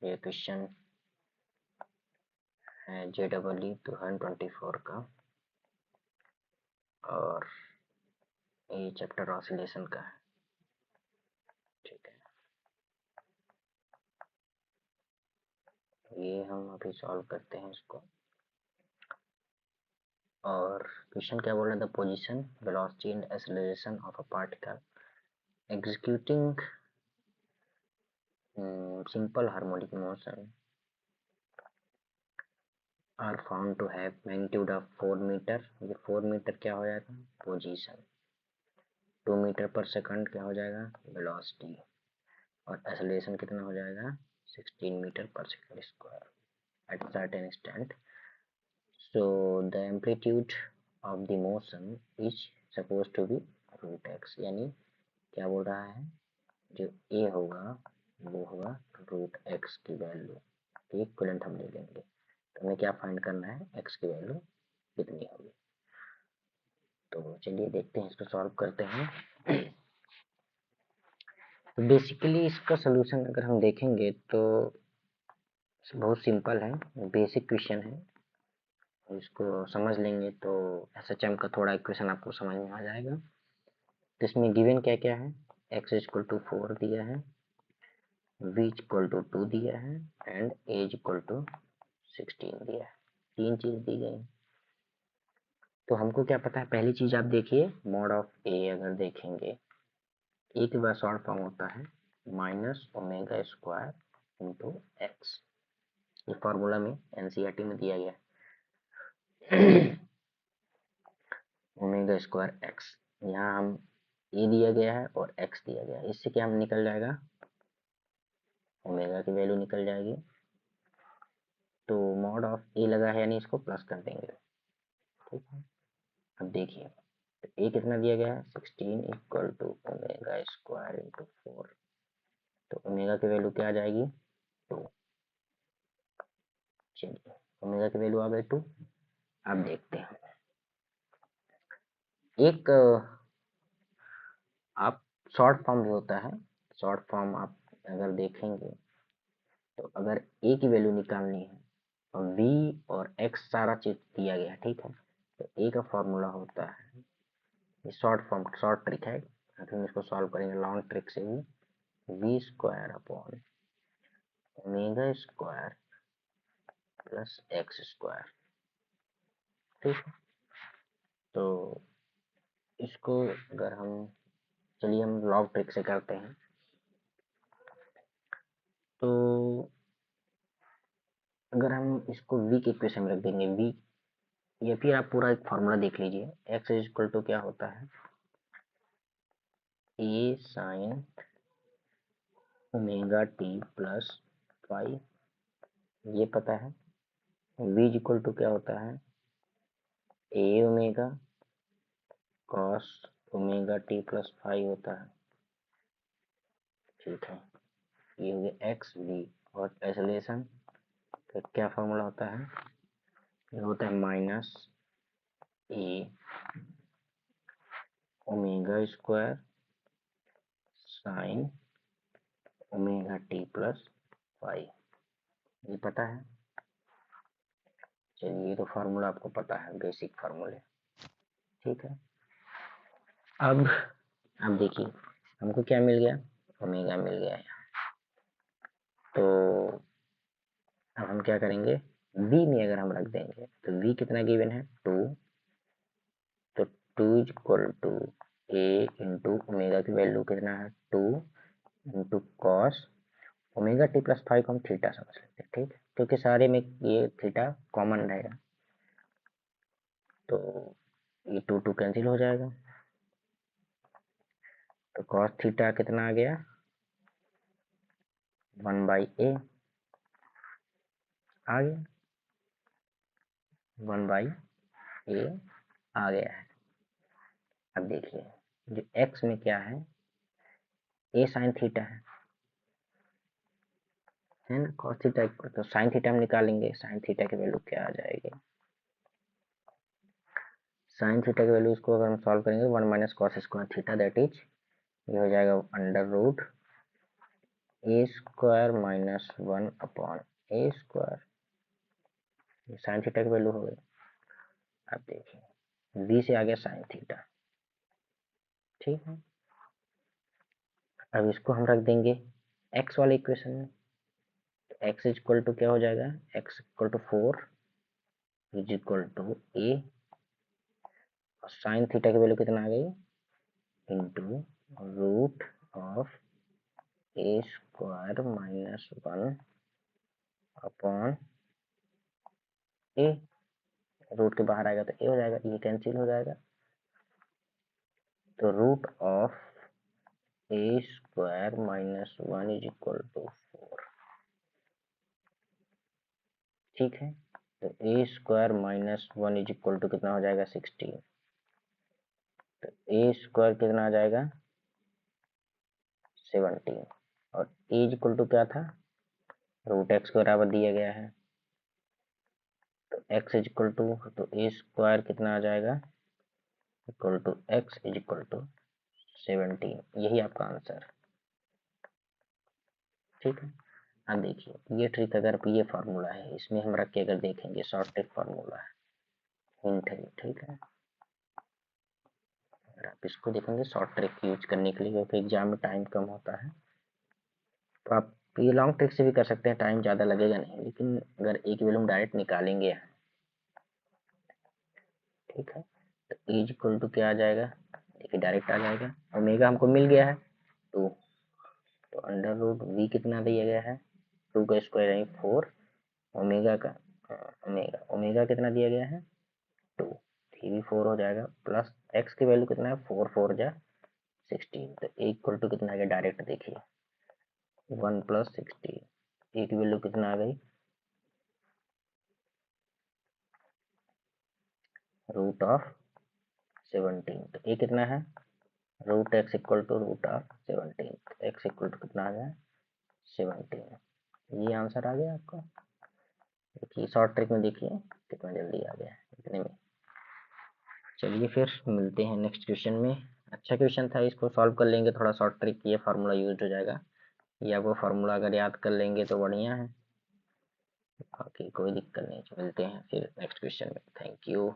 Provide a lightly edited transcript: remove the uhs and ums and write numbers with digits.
ये क्वेश्चन है JEE 2024 का और ये चैप्टर ऑसिलेशन का है। ठीक है, ये हम अभी सॉल्व करते हैं इसको। और क्वेश्चन क्या बोल रहा था? Position, velocity and acceleration of a particle executing simple harmonic motion are found to have magnitude of 4 metre. ये 4 मीटर क्या हो जाएगा? पोजीशन। 2 मीटर पर सेकंड क्या हो जाएगा? वेलोसिटी। और एक्सेलरेशन कितना हो जाएगा? 16 मीटर पर second square at certain instant. So the amplitude of the motion is supposed to be root x। यानी क्या बोल रहा है? जो a होगा वो होगा रूट एक्स की वैल्यू। इक्विवेलेंट हम ले लेंगे, तो हमें क्या फाइंड करना है? x की वैल्यू कितनी होगी। तो चलिए देखते हैं, इसको सॉल्व करते हैं। तो बेसिकली इसका सोल्यूशन अगर हम देखेंगे तो बहुत सिंपल है, बेसिक क्वेश्चन है। इसको समझ लेंगे तो SHM का थोड़ा इक्वेशन आपको समझ में आ जाएगा। तो इसमें गिवन क्या क्या है? x इक्वल टू 4 दिया है, v इक्वल टू 2 दिया है एंड a इक्वल टू 16 दिया है। तीन चीज दी गई। तो हमको क्या पता है? पहली चीज आप देखिए, मॉड ऑफ a अगर देखेंगे, a के बाद शॉर्ट फॉर्म होता है minus omega square into x. ये फॉर्मूला में NCERT में दिया गया ओमेगा स्क्वायर एक्स। यहाँ हम a दिया गया है और x दिया गया है। इससे क्या हम निकल जाएगा? ओमेगा की वैल्यू निकल जाएगी। तो मॉड ऑफ a लगा है यानी इसको प्लस कर देंगे। ठीक है, अब देखिए तो a कितना दिया गया है? 16 equal to omega square into 4। तो ओमेगा की वैल्यू क्या आ जाएगी? 2। चलिए, ओमेगा की वैल्यू आ गई 2। अब देखते हैं एक आप शॉर्ट फॉर्म भी होता है। शॉर्ट फॉर्म आप अगर देखेंगे तो अगर a की वैल्यू निकालनी है और v और x सारा चीज दिया गया, ठीक है, तो a का फॉर्मूला होता है, ये शॉर्ट फॉर्म शॉर्ट ट्रिक है, हम इसको सॉल्व करेंगे लॉन्ग ट्रिक से भी। v square upon omega square plus x square. ठीक है, तो इसको अगर हम, चलिए हम लॉग ट्रिक से करते हैं। तो अगर हम इसको v के इक्वेशन में रख देंगे, v, या फिर आप पूरा एक फॉर्मूला देख लीजिए, x इक्वल टू क्या होता है? a sign omega T plus 5, ये पता है। v इक्वल टू क्या होता है? a omega cos omega T plus 5 होता है। ठीक है, ये हो गया एक्स वी। और एक्सेलरेशन का क्या फॉर्मूला होता है? ये होता है minus a omega square sine omega T plus 5, ये पता है। चलिए, ये तो फार्मूला आपको पता है, बेसिक फार्मूले। ठीक है, अब देखिए हमको क्या मिल गया? ओमेगा मिल गया है। तो अब हम क्या करेंगे? v में अगर हम रख देंगे तो v कितना गिवन है? 2। तो 2 equal to a into omega की वैल्यू कितना है? 2 into cos omega T plus 5 को हम थीटा समझ लेते हैं। ठीक है, क्योंकि सारे में ये थीटा कॉमन रहेगा, तो ये 2 कैंसिल हो जाएगा। तो कॉस थीटा कितना आ गया? 1/a आ गया, 1/a आ गया है। अब देखिए जो x में क्या है? a साइन थीटा है ना, कॉस थीटा, तो साइन थीटा हम निकालेंगे। साइन थीटा की वैल्यू क्या आ जाएगी? साइन थीटा की वैल्यू, इसको अगर हम सॉल्व करेंगे 1 minus cos square theta, that is, ये हो जाएगा अंडर रूट ए स्क्वायर माइनस 1 अपॉन ए स्क्वायर, ये साइन थीटा की वैल्यू हो गई। अब देखिए बी से आ गया साइन थीटा, ठीक है। अब इसको हम रख देंगे एक्स वाले इक्वेशन में, तो एक्स इज इक्वल टू क्या हो जाएगा, x equal to 4 is equal to a, और साइन थीटा की वैल्यू कितना आ गई, into root of a square minus 1 upon a, root के बाहर आएगा तो ए हो जाएगा, ये कैंसिल हो जाएगा, तो root of a square minus 1 is equal to 4, ठीक है। तो a square minus 1 is equal to कितना हो जाएगा, 16, तो ए स्क्वायर कितना आ जाएगा, 17, और ए इज इक्वल टू क्या था, रूट एक्स के बराबर दिया गया है, तो एक्स इज इक्वल टू, तो ए स्क्वायर कितना आ जाएगा, equal to X is equal to 17, यही आपका आंसर, ठीक है। अब देखिए ये ट्रिक, अगर ये फार्मूला है इसमें हम रख के अगर देखेंगे, शॉर्ट ट्रिक फार्मूला है, हिंट है, ठीक है। अगर आप इसको देखेंगे शॉर्ट ट्रिक यूज करने के लिए, क्योंकि एग्जाम में टाइम कम होता है, तो आप ये लॉन्ग ट्रिक से भी कर सकते हैं, टाइम ज़्यादा लगेगा नहीं, लेकिन अगर एक वैल्यू डायरेक्ट निकालेंगे, ठीक है, तो एज इक्वल टू क्या आ जाएगा, देखिए डायरेक्ट आ जाएगा, ओमेगा हमको मिल गया है 2, तो अंडर रूट वी कितना दिया गया है, 2 का स्क्वायर यानी 4, ओमेगा का ओमेगा ओमेगा कितना दिया गया है 2, 3 भी 4 हो जाएगा, प्लस एक्स की वैल्यू कितना है 4 4 जा 16, तो ए इक्वल टू कितना आ गया, डायरेक्ट देखिए 1 प्लस 16, ए की वैल्यू कितना आ गई, रूट ऑफ 17, तो ए कितना है, root X equal to root of 17, X equal to कितना आ गया 17, ये आंसर आ गया आपका। देखिए शॉर्ट ट्रिक में देखिए कितना जल्दी आ गया इतने में। चलिए फिर मिलते हैं नेक्स्ट क्वेश्चन में। अच्छा क्वेश्चन था, इसको सॉल्व कर लेंगे, थोड़ा शॉर्ट ट्रिक ये फार्मूला यूज हो जाएगा, या वो फार्मूला अगर याद कर लेंगे तो बढ़िया है, बाकी कोई दिक्कत नहीं। मिलते हैं फिर नेक्स्ट क्वेश्चन में, थैंक यू।